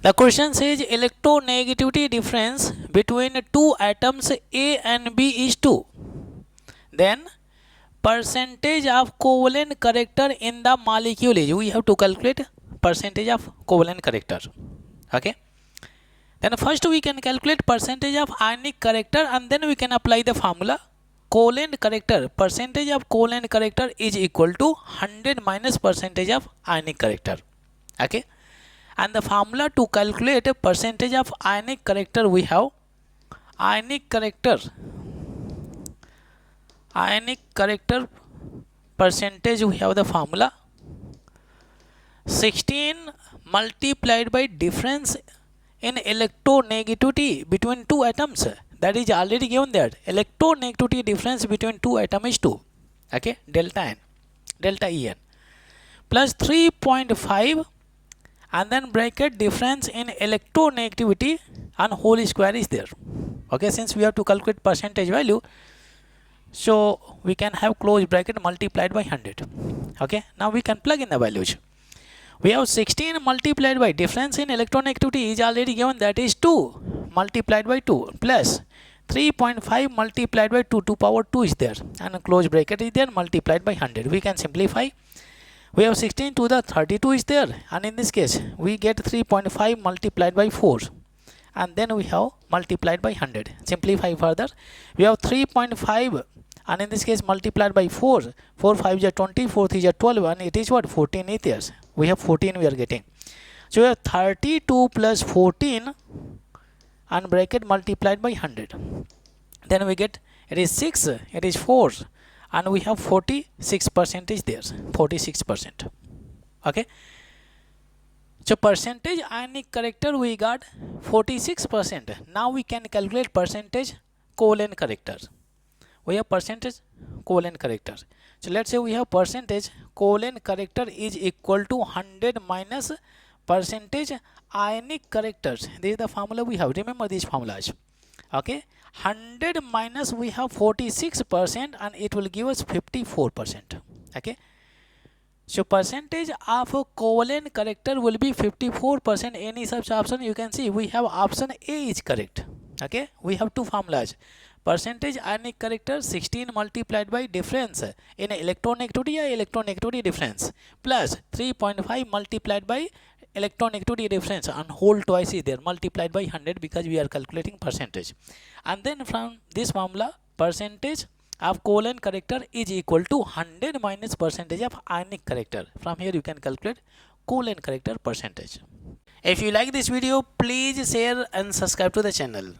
The question says electronegativity difference between two atoms A and B is 2. Then percentage of covalent character in the molecule is, we have to calculate percentage of covalent character. Okay. Then first we can calculate percentage of ionic character and then we can apply the formula. Covalent character, percentage of covalent character is equal to 100 minus percentage of ionic character. Okay. And the formula to calculate a percentage of ionic character, we have ionic character percentage, we have the formula 16 multiplied by difference in electronegativity between two atoms, that is already given there. Electronegativity difference between two atoms is 2. Okay, delta En plus 3.5 and then bracket difference in electronegativity and whole square is there. Okay, since we have to calculate percentage value, so we can have close bracket multiplied by 100. Okay, now we can plug in the values. We have 16 multiplied by difference in electronegativity is already given, that is 2 multiplied by 2 plus 3.5 multiplied by 2 to power 2 is there and close bracket is there multiplied by 100. We can simplify. We have 16 to the 32 is there, and in this case we get 3.5 multiplied by 4 and then we have multiplied by 100. Simplify further. We have 3.5 and in this case multiplied by 4. 4 5 is 20, 4 3 is 12 and it is what, 14 is there. We have 14 we are getting. So we have 32 plus 14 and bracket multiplied by 100. Then we get, it is 6, it is 4 and we have 46% is there, 46%. Okay, so percentage ionic character we got 46%. Now we can calculate percentage covalent character. We have percentage covalent character. So let's say we have percentage covalent character is equal to 100 minus percentage ionic characters. This is the formula we have. Remember these formulas. Okay, 100 minus we have 46% and it will give us 54%. Okay, so percentage of covalent character will be 54%. Any such option you can see, we have option A is correct. Okay, we have two formulas. Percentage ionic character 16 multiplied by difference in electronegativity or electronegativity difference plus 3.5 multiplied by electronegativity difference and whole twice is there multiplied by 100 because we are calculating percentage. And then from this formula, percentage of covalent character is equal to 100 minus percentage of ionic character. From here you can calculate covalent character percentage. If you like this video, please share and subscribe to the channel.